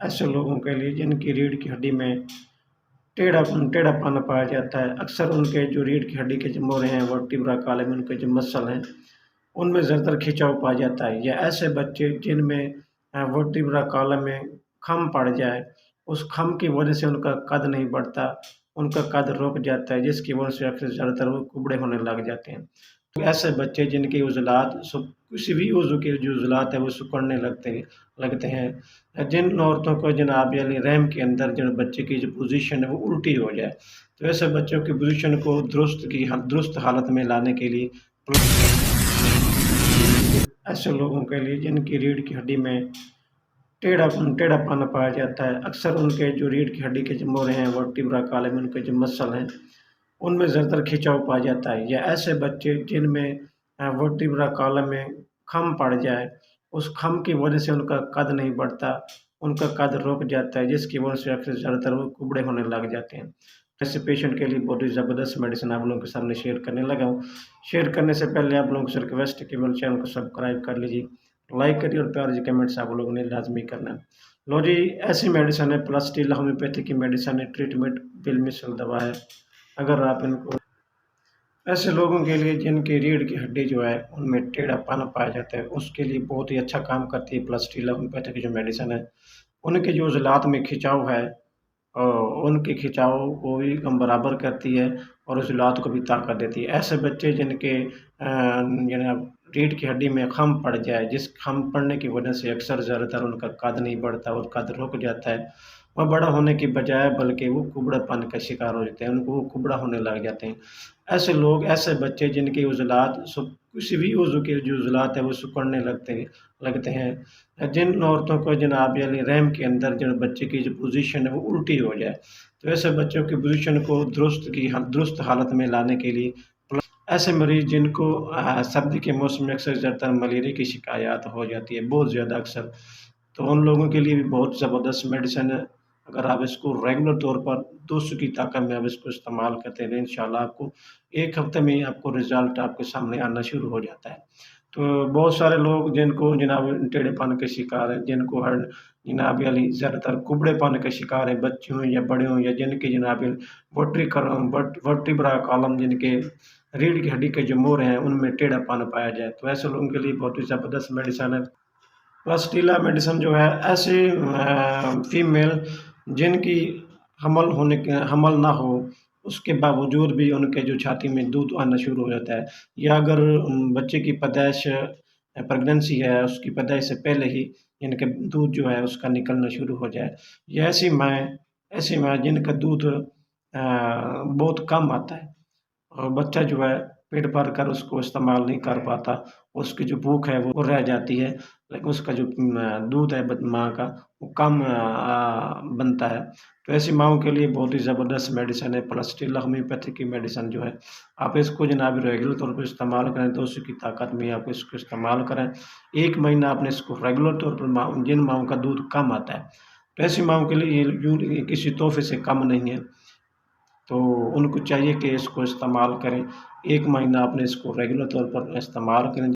ایسے لوگوں کے لیے جن کی ریڑھ کی ہڈی میں ٹیڑھا پن پایا جاتا ہے، اکثر ان کے جو ریڑھ کی ہڈی کے جو موڑے ہیں ورٹیبرا کالم، ان کے جو مسل ہیں ان میں زیادہ تر کھنچاؤ پایا جاتا ہے، یا ایسے بچے جن میں ورٹیبرا کالم میں کھم پڑ جائے، اس کھم کی وجہ سے ان کا قد نہیں بڑھتا، ان کا قد رک جاتا ہے، جس کی وجہ سے اکثر زیادہ تر وہ کبڑے ہونے لگ جاتے ہیں۔ تو ایسے بچے جن کے عضلات کسی بھی عضو کے جو عضلات ہیں وہ سکڑنے لگتے ہیں، جن عورتوں کو جناب یعنی رحم کے اندر جو بچے کی جو پوزیشن ہے وہ الٹی ہو جائے، تو ایسے بچوں کی پوزیشن کو درست حالت میں لانے کے لیے ایسے لوگوں کے لیے جن کی ریڑھ کی ہڈی میں ٹیڑھا پن پایا جاتا ہے، اکثر ان کے جو ریڑھ کی ہڈی کے جو موڑے ہیں ورٹیبرا کالم، ان کے جو مسل ہیں ان میں زیادہ تر کھنچاؤ پایا جاتا ہے، یا ایسے بچے جن میں ورٹیبرا کالم میں کھم پڑ جائے، اس کھم کی وجہ سے ان کا قد نہیں بڑھتا، ان کا قد رک جاتا ہے، جس کی وجہ سے اکثر زیادہ تر وہ کبڑے ہونے لگ جاتے ہیں۔ ایسے پیشنٹ کے لیے بہت ہی زبردست میڈیسن آپ لوگوں کے سامنے شیئر کرنے لگا ہوں۔ شیئر کرنے سے پہلے آپ لوگوں سے ریکویسٹ ہے کہ میرے چینل کو سبسکرائب کر لیجیے، لائک کریے اور پیار جی کمنٹس آپ لوگوں نے لازمی کرنا ہے۔ لو جی، ایسی میڈیسن ہے پلاسٹیلا ہومیوپیتھی کی میڈیسن ہے، ٹریٹمنٹ بالمثل دوا ہے۔ اگر آپ ان کو ایسے لوگوں کے لیے جن کی ریڑھ کی ہڈی جو ہے ان میں ٹیڑھا پن پایا جاتا ہے، اس کے لیے بہت ہی اچھا کام کرتی ہے پلاسٹیلا ہومیوپیتھی کی جو میڈیسن ہے۔ ان کے جو عضلات میں کھنچاؤ ہے ان کے کھنچاؤ کو بھی کم برابر کرتی ہے اور عضلات کو بھی طاقت دیتی ہے۔ ایسے بچے جن کے ریڑھ کی ہڈی میں خم پڑ جائے، جس خم پڑنے کی وجہ سے اکثر زیادہ تر ان کا قد نہیں بڑھتا اور قد رک جاتا ہے، وہ بڑا ہونے کی بجائے بلکہ وہ کبڑا پن کا شکار ہو جاتے ہیں، ان کو وہ کبڑا ہونے لگ جاتے ہیں۔ ایسے بچے جن کے عضلات کسی بھی عضو کے جو عضلات ہیں وہ سکڑنے لگتے ہیں، جن عورتوں کو جناب یعنی رحم کے اندر جو بچے کی جو پوزیشن ہے وہ الٹی ہو جائے، تو ایسے بچوں کی پوزیشن کو درست حالت میں لانے کے لیے ایسے مریض جن کو سردی کے موسم میں اکثر زیادہ تر ملیریا کی شکایات ہو جاتی ہے بہت زیادہ اکثر، تو ان لوگوں کے لیے بھی بہت زبردست میڈیسن ہے۔ اگر آپ اس کو ریگولر طور پر 200 کی طاقت میں آپ اس کو استعمال کرتے ہیں، انشاءاللہ آپ کو ایک ہفتے میں ہی آپ کو رزلٹ آپ کے سامنے آنا شروع ہو جاتا ہے۔ تو بہت سارے لوگ جن کو جناب ٹیڑھے پن کے شکار ہیں، جن کو جناب علی زیادہ تر کبڑے پن کے شکار ہیں، بچے ہوں یا بڑے ہوں، یا جن کے جناب ورٹیبرا کالم جن کے ریڑھ کی ہڈی کے جو موڑ ہیں ان میں ٹیڑھا پن پایا جائے، تو ایسے لوگوں کے لیے بہت ہی زبردست میڈیسن ہے۔ پلاسٹیلا میڈیسن جو ہے ایسے فیمیل جن کی حمل نہ ہو، اس کے باوجود بھی ان کے جو چھاتی میں دودھ آنا شروع ہو جاتا ہے، یا اگر بچے کی پیدائش پریگننسی ہے اس کی پیدائش سے پہلے ہی ان کے دودھ جو ہے اس کا نکلنا شروع ہو جائے، یا ایسی ماں جن کا دودھ بہت کم آتا ہے اور بچہ جو ہے پیٹ بھر کر اس کو استعمال نہیں کر پاتا، اس کی جو بھوک ہے وہ رہ جاتی ہے، لیکن اس کا جو دودھ ہے ماں کا وہ کم بنتا ہے، تو ایسی ماؤں کے لیے بہت ہی زبردست میڈیسن ہے پلاسٹیلا ہومیوپیتھی کی میڈیسن جو ہے۔ آپ اس کو جناب ریگولر طور پر استعمال کریں، 200 کی طاقت میں آپ اس کو استعمال کریں، 1 مہینہ آپ نے اس کو ریگولر طور پر جن ماؤں کا دودھ کم آتا ہے، تو ایسی ماؤں کے لیے یہ کسی تحفے سے کم نہیں ہے، تو ان کو چاہیے کہ اس کو استعمال کریں، 1 مہینہ آپ نے اس کو ریگولر طور پر استعمال کریں۔